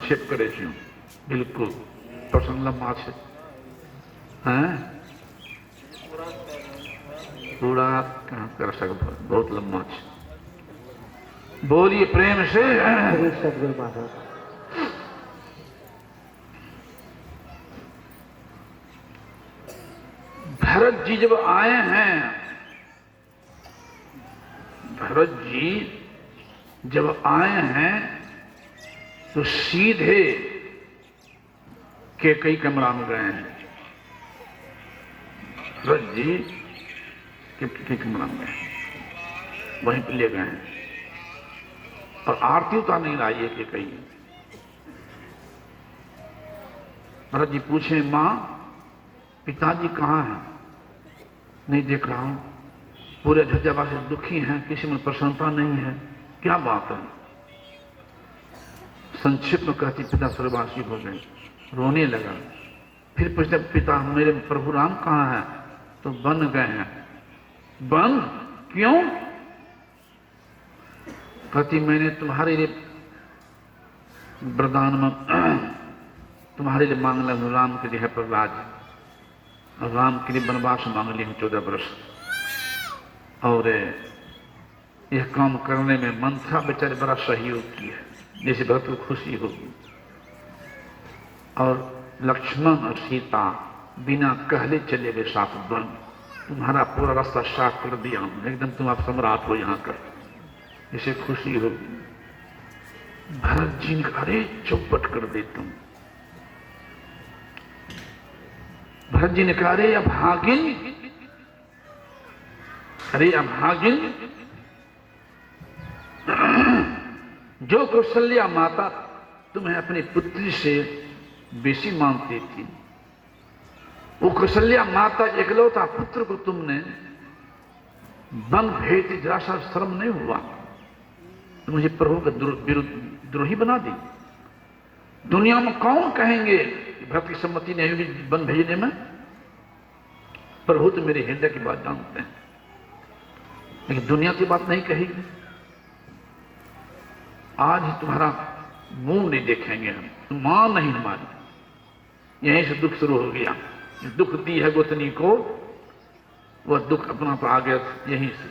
નિક્ષેપ કરે છે બિલકુલ પ્રસંગ લંબા છે हैं पूरा कहाँ कर सकते बहुत लंबा है। बोलिए प्रेम से सदगुरु महाराज। भरत जी जब आए हैं, भरत जी जब आए हैं तो सीधे कैकेयी कमरा में गए हैं। भरत जी कैकेयी कमरा में वहीं पे ले गए हैं और आरती उतार नहीं लाई है कैकेयी। भरत जी पूछे मां पिताजी कहाँ हैं? नहीं देख रहा हूं, पूरे अयोध्या से दुखी हैं, किसी में प्रसन्नता नहीं है, क्या बात है? संक्षिप्त में कहती पिता स्वर्गवासी हो गए, रोने लगा। फिर पूछते पिता मेरे प्रभु राम कहाँ हैं? तो बन गए हैं। बन क्यों? कहती मैंने तुम्हारे लिए वरदान में तुम्हारे लिए मांग लिया, राम के लिए है प्रहलाद, राम के लिए वनवास मांग ली हूं 14 वर्ष, और यह काम करने में मंथरा बेचारे बड़ा सहयोग किया है, जैसे भक्त को खुशी होगी। और लक्ष्मण और सीता बिना कहले चले गए साथ वन, तुम्हारा पूरा रास्ता साफ कर दिया हूं, एकदम तुम आप सम्राट हो यहां कर, जिसे खुशी होगी। भरत जी ने अरे चौपट कर दे तुम। भरत जी ने कहा अरे अभागिन, अरे अभागिन, जो कौशल्या माता तुम्हें अपनी पुत्री से बेसी मानती थी, वो कौशल्या माता एकलौता पुत्र को तुमने वन भेज दी, जरा सा शर्म नहीं हुआ? तो मुझे प्रभु का द्रोही बना दी। दुनिया में कौन कहेंगे भरत की सम्मति नहीं हुई वन भेजने में? प्रभु तो मेरे हृदय की बात जानते हैं, लेकिन दुनिया की बात नहीं कहेगी। आज ही तुम्हारा मुंह नहीं देखेंगे हम, तुम मां नहीं हमारी। यहीं से दुख शुरू हो गया। दुख दी है गोतनी को, वह दुख अपना पर आ गया यहीं से।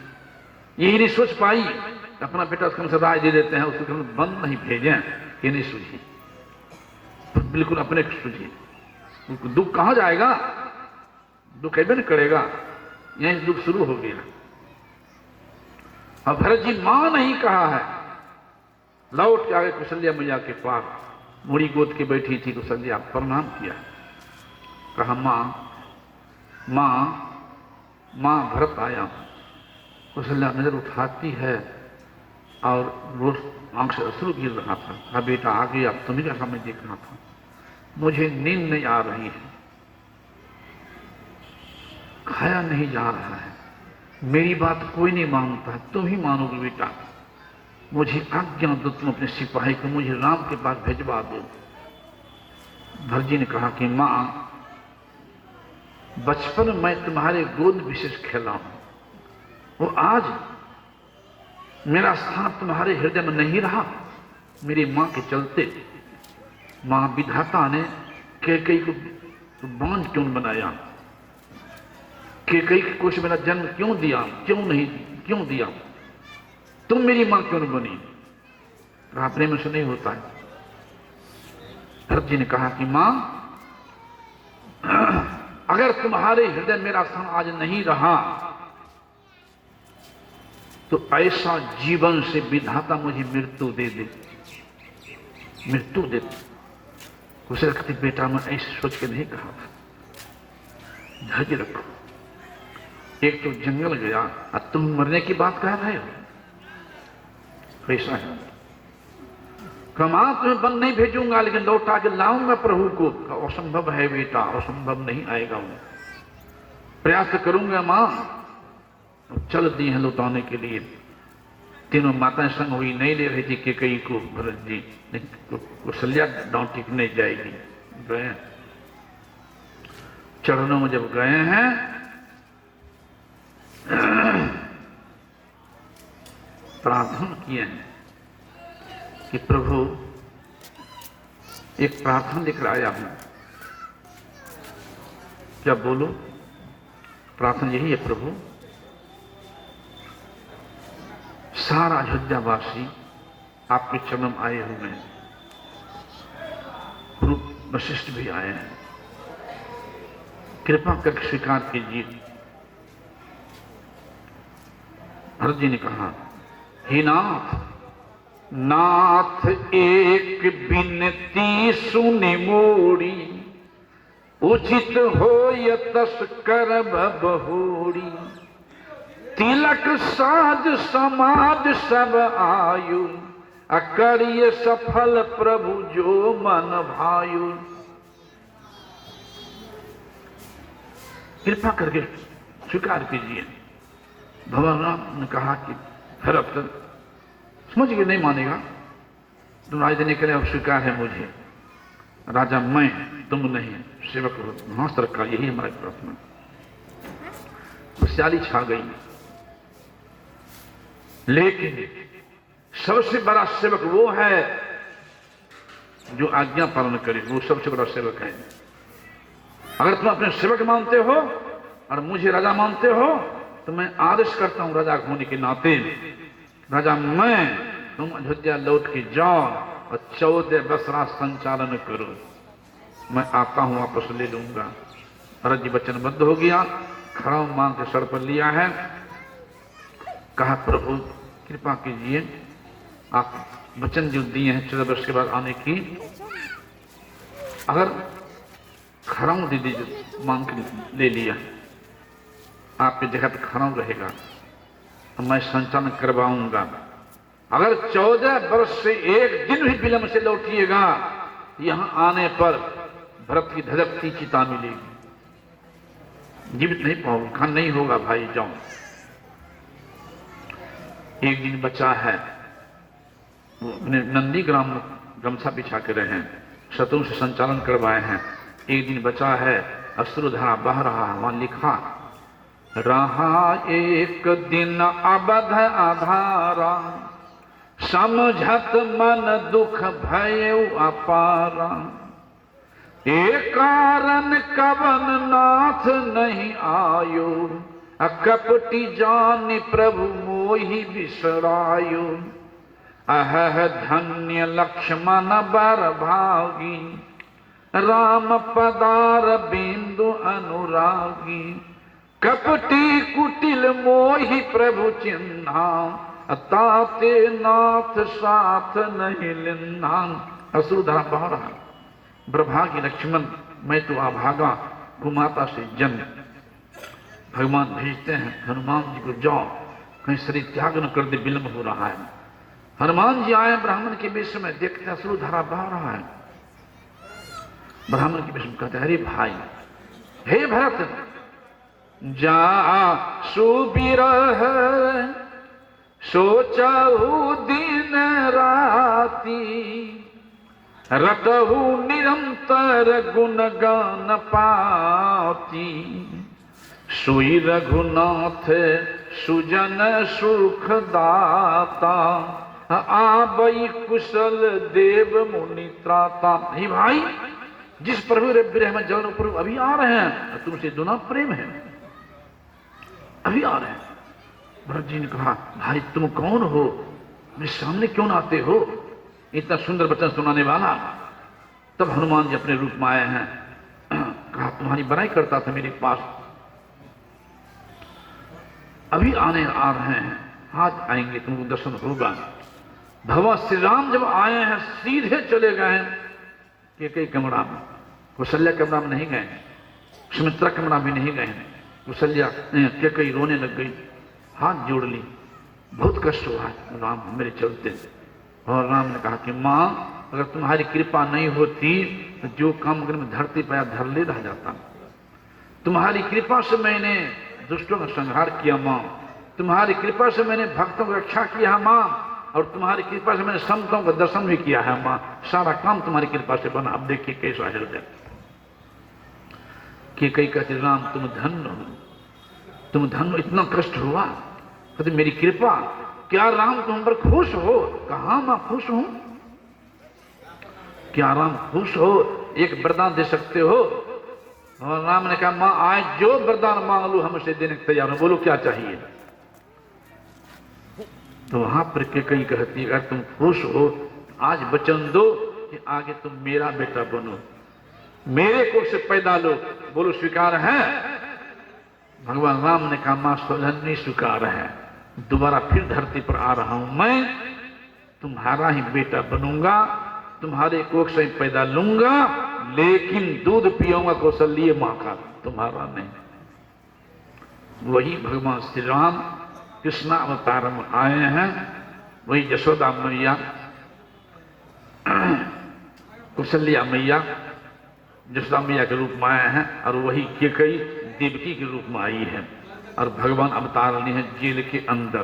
यही नहीं सोच पाई, अपना बेटा उसको से राय दे देते हैं, उसको बंद नहीं भेजें, ये नहीं सूझी, बिल्कुल अपने सूझी। दुख कहां जाएगा? दुख ऐसे नहीं करेगा, यहीं दुख शुरू हो गया। और भरत जी मां नहीं कहा है, लौट के आगे कौशल्या मैया के पास मुड़ी गोद के बैठी थी। कौशल्या प्रणाम किया, कहा मां मां मां भरत आया। कौशल्या नजर उठाती है और रोज आंख से अश्रु गिर रहा था। कहा बेटा आ गया, तुम्ही का समय देख रहा था, मुझे नींद नहीं आ रही है, खाया नहीं जा रहा है, मेरी बात कोई नहीं मानता है, तुम ही मानोगे बेटा। मुझे आज्ञा दो, तुम अपने सिपाही को मुझे राम के पास भिजवा दो। भरत जी ने कहा कि मां बचपन में तुम्हारे गोद विशेष खेला हूं, वो आज मेरा स्थान तुम्हारे हृदय में नहीं रहा, मेरी मां के चलते। मां विधाता ने कैकेयी को बांझ क्यों बनाया? कैकेयी को मेरा जन्म क्यों दिया? क्यों दिया? तुम मेरी मां क्यों नहीं बनी? कहा प्रेम से नहीं होता है। भरत जी ने कहा कि मां अगर तुम्हारे हृदय मेरा स्थान आज नहीं रहा तो ऐसा जीवन से विधाता मुझे मृत्यु दे दे, मृत्यु दे। उसे रखती बेटा मैं ऐसे सोच के नहीं कहा था, धैर्य रखो। एक तो जंगल गया और तुम मरने की बात कह रहे हो, ऐसा है। कमा तुम्हें बंद नहीं भेजूंगा, लेकिन लौटा के लाऊंगा प्रभु को। असंभव है बेटा, असंभव नहीं आएगा वो, प्रयास करूंगा मां। चल दी है लौटाने के लिए। तीनों माताएं संग हुई, नहीं ले रही थी कैकेयी को भरत जी, लेकिन कौशल्या डांटी नहीं जाएगी। गए चरणों में जब गए हैं प्रार्थना किए हैं कि प्रभु एक प्रार्थना लेकर आया हूं, क्या बोलो? प्रार्थना यही है, प्रभु सारा अयोध्यावासी आपके चरण में आए हुए हैं, पूर्व वशिष्ठ भी आए हैं, कृपा करके स्वीकार कीजिए। भरत जी ने कहा, हे नाथ, नाथ एक बिनती सुनि मोरी, उचित हो यतस करब बहुरी, तिलक साज समाज सब आयु, अकरिय सफल प्रभु जो मन भायु। कृपा करके स्वीकार कीजिए। भगवान राम ने कहा कि भरत समझ के नहीं मानेगा, तुम राज देने के लिए स्वीकार है मुझे, राजा मैं, तुम नहीं, सेवक हाथ रखा, यही हमारी प्रार्थना। खुशहाली छा गई, लेकिन सबसे बड़ा सेवक वो है जो आज्ञा पालन करे, वो सबसे बड़ा सेवक है। अगर तुम अपने सेवक मानते हो और मुझे राजा मानते हो, तो मैं आदेश करता हूं राजा होने के नाते, राजा मैं, तुम अयोध्या लौट के जाओ और 14 वर्ष राज संचालन करो, मैं आता हूं, वापस ले लूंगा। भरत जी वचनबद्ध हो गया, खड़ा मांग के सर पर लिया है, कहा प्रभु कृपा कीजिए, आप वचन जो दिए हैं 14 वर्ष के बाद आने की, अगर खराऊ दे दीजिए, मांग के ले लिया, आपकी जगह पे खराऊ रहेगा, मैं संचालन करवाऊंगा। अगर 14 वर्ष से एक दिन भी विलंब से लौटिएगा, यहां आने पर भरत की धधकती चिता मिलेगी, जीवित नहीं पाओगे, खान नहीं होगा, भाई जाओ। एक दिन बचा है, वो अपने नंदी ग्राम गमछा बिछा के रहे हैं, शत्रु से संचालन करवाए हैं, एक दिन बचा है, अश्रुधारा बह रहा है, वहां लिखा, रहा एक दिन अबध आधारा, समझत मन दुख भय अपारा, एक कारण कवन नाथ नहीं आयो, कपटी जान प्रभु मोहि बिसरायो, अह धन्य लक्ष्मण बर भागी, राम पदार बिंदु अनुरागी, कपटी कुटिल मोहि प्रभु चिन्हा, ताते नाथ साथ नहीं लिन्हा। अश्रुधारा बह रहा, ब्रभागी लक्ष्मण, मैं तो अभागा, कुमाता से जन्म। भगवान भेजते हैं हनुमान जी को, जाओ कहीं शरीर त्याग न कर दे, विलंब हो रहा है। हनुमान जी आए ब्राह्मण के वेश में, देखते अश्रुधारा बह रहा है, ब्राह्मण के वेश में कहते, अरे भाई, हे भरत, जा सुबिरह सोचहु दिन राती, रटहु निरंतर गुणगान पाती, सोई रघुनाथ सुजन सुख दाता, आबई कुशल देव मुनि त्राता। हे भाई, जिस प्रभु विरह में जल प्रभु अभी आ रहे हैं, तुमसे दुना प्रेम है, अभी आ रहे हैं। भरत जी ने कहा, भाई तुम कौन हो, मेरे सामने क्यों ना आते हो, इतना सुंदर वचन सुनाने वाला। तब हनुमान जी अपने रूप में आए हैं, कहा तुम्हारी बड़ाई करता था मेरे पास, अभी आ रहे हैं, आज आएंगे, तुमको दर्शन होगा। भगवान श्री राम जब आए हैं, सीधे चले गए हैं कैकेयी कमरा में, कौशल्या कमरा में नहीं गए, सुमित्रा कमरा में नहीं गए। कौशल्या कैकेयी रोने लग गई, हाथ जोड़ ली, बहुत कष्ट हुआ राम मेरे चलते। और राम ने कहा कि माँ, अगर तुम्हारी कृपा नहीं होती तो जो काम अगर मैं धरती पर धरले रह जाता। तुम्हारी कृपा से मैंने दुष्टों का संहार किया माँ, तुम्हारी कृपा से मैंने भक्तों की रक्षा किया है माँ, और तुम्हारी कृपा से मैंने संतों का दर्शन भी किया है माँ, सारा काम तुम्हारी कृपा से बना। अब देखिए कैसा हृदय। कि कई कहते राम तुम धन्य हो, तुम धन्य, इतना कष्ट हुआ, कहते मेरी कृपा, क्या राम तुम पर खुश हो? कहा मां खुश हूं, क्या राम खुश हो, एक वरदान दे सकते हो? और राम ने कहा मां आज जो वरदान मांग लू हमसे देने को तैयार हो, बोलो क्या चाहिए? तो वहां पर कैकेयी कहती है अगर तुम खुश हो आज वचन दो कि आगे तुम मेरा बेटा बनो, मेरे कुल से पैदा लो, बोलो स्वीकार है? भगवान राम ने कहा मां सोलहनी स्वीकार है, दोबारा फिर धरती पर आ रहा हूं मैं, तुम्हारा ही बेटा बनूंगा, तुम्हारे कोख से ही पैदा लूंगा, लेकिन दूध पियूंगा कौशल्य मां का, तुम्हारा नहीं। वही भगवान श्री राम कृष्ण अवतार में आए हैं, वही यशोदा मैया, कौशल्या मैया यशोदा मैया के रूप में आए हैं, और वही कैकेयी देवकी के रूप में आई है। और भगवान अवतार लिए हैं जेल के अंदर।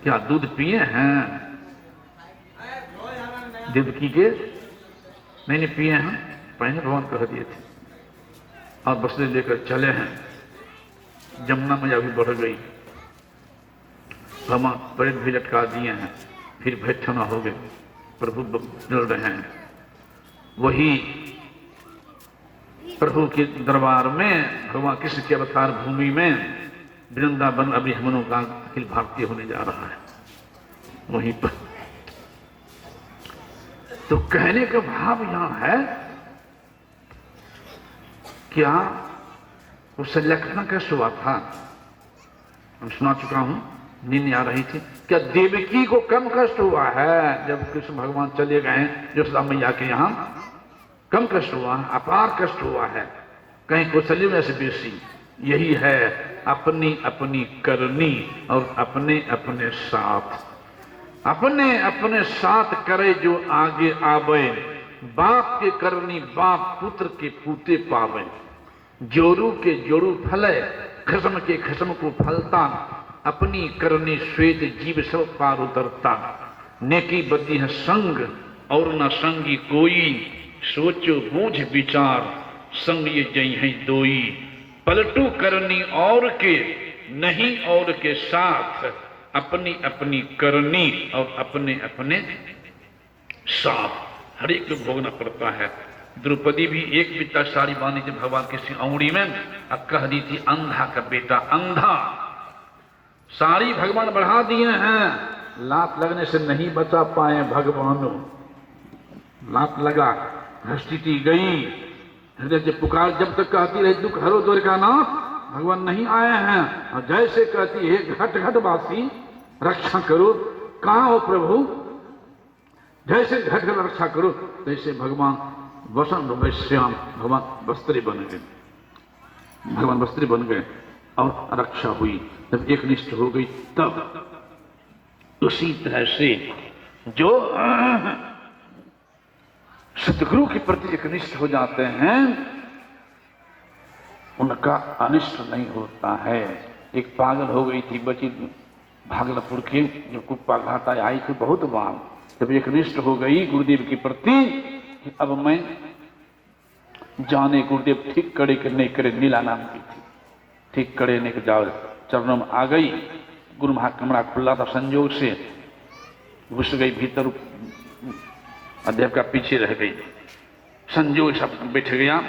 क्या दूध पिए हैं देवकी के? नहीं पिए हैं, पहले भगवान कह दिए थे। और बसले लेकर चले हैं, जमुना मैया भी बढ़ गई, भगवान परेड भी लटका दिए हैं, फिर भैठना हो गए, प्रभु चल रहे हैं। वही प्रभु के दरबार में भगवान कृष्ण के अवतार भूमि में वृंदावन अभी हमनों का अखिल भारतीय होने जा रहा है वहीं पर। तो कहने का भाव यहां है क्या उस लखना कैसे हुआ था? हम सुना चुका हूं, नींद आ रही थी। क्या देवकी को कम कष्ट हुआ है जब कृष्ण भगवान चले गए यशोदा मैया के यहां? कम कष्ट हुआ है, अपार कष्ट हुआ है, कहीं कौशल्य में से बेसी। यही है अपनी अपनी करनी और अपने अपने साथ, अपने अपने साथ करे जो आगे आवे, बाप के करनी बाप पुत्र के पूते पावे, जोरू के जोरू फले, खसम के खसम को फलता, अपनी करनी श्वेत जीव सब पार उतरता, नेकी बदी है संग और न संगी कोई, सोचो बूझ विचार संग ये जई है दोई, पलटू करनी और के नहीं और के साथ, अपनी अपनी करनी और अपने अपने साथ। हर एक को भोगना पड़ता है। द्रौपदी भी एक बित्ता साड़ी बांधी थी भगवान की औंगड़ी में, अब कह दी थी अंधा का बेटा अंधा। साड़ी भगवान बढ़ा दिए हैं, लात लगने से नहीं बचा पाए भगवानों। लात लगा, हस्ती गई, हृदय से पुकार जब तक कहती रही दुख हरो द्वारकानाथ, भगवान नहीं आए हैं। और जैसे कहती है घट घट वासी रक्षा करो, कहां हो प्रभु, जैसे घट घट रक्षा करो, तैसे भगवान वसंत वैश्याम भगवान वस्त्री बन गए, भगवान वस्त्री बन गए और रक्षा हुई। जब एक निष्ठ हो गई तब उसी तरह से जो सदगुरु के प्रति एक निष्ठ हो जाते हैं उनका अनिष्ट नहीं होता है। एक पागल हो गई थी बची भागलपुर की, जो कुप्पा घाटा आई थी बहुत बार, जब एक निष्ठ हो गई गुरुदेव के प्रति, अब मैं जाने गुरुदेव ठीक करे कि नहीं करे, नीला नाम की थी, ठीक करे नहीं जाओ चरणों में आ गई। गुरु महाकमरा खुला था, संयोग से घुस गई भीतर, अध्यापक पीछे रह गई, संयोग सब बैठ गया,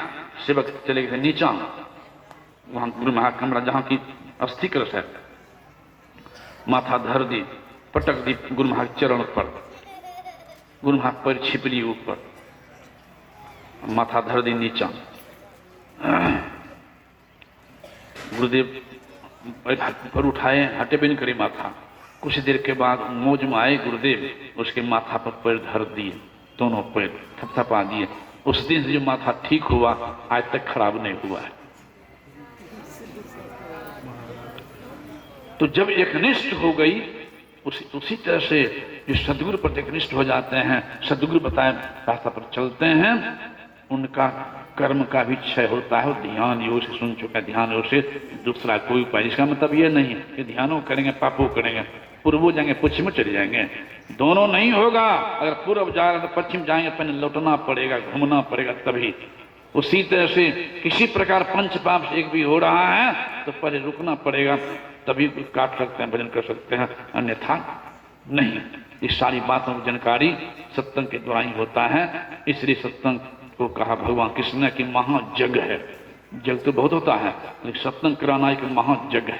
सेवक चले गए नीचा, वहां गुरु महाकमरा जहां की अस्थि कलश है, माथा धर दी, पटक दी गुरु महा चरण पर, गुरु महा पर छिप ली ऊपर, माथा धर दी नीचा। गुरुदेव पर उठाए, हटे भी नहीं करे माथा। कुछ देर के बाद मौज में आए गुरुदेव, उसके माथा पर पैर धर दिए, दोनों पैर थपथपा दिए। उस दिन से जो माथा ठीक हुआ आज तक खराब नहीं हुआ है। तो जब एकनिष्ठ हो गई उसी तरह से जो सदगुरु पर एकनिष्ठ हो जाते हैं, सदगुरु बताए रास्ता पर चलते हैं, उनका कर्म का भी क्षय होता है। ध्यान योग से सुन चुका, ध्यान योग से दूसरा कोई उपाय। इसका मतलब ये नहीं कि ध्यानों करेंगे पापों करेंगे, पूर्व जाएंगे पश्चिम चले जाएंगे, दोनों नहीं होगा। अगर पूर्व जा रहे तो पश्चिम जाएंगे, पहले लौटना पड़ेगा, घूमना पड़ेगा तभी। उसी तरह से किसी प्रकार पंच पाप से एक भी हो रहा है तो पहले रुकना पड़ेगा, तभी काट सकते हैं, भजन कर सकते हैं, अन्यथा नहीं। इस सारी बातों की जानकारी सत्संग के द्वारा ही होता है। इसलिए सत्संग को कहा भगवान कृष्ण ने कि महाजग है। जग तो बहुत होता है, लेकिन सत्संग कराना एक महाजग है।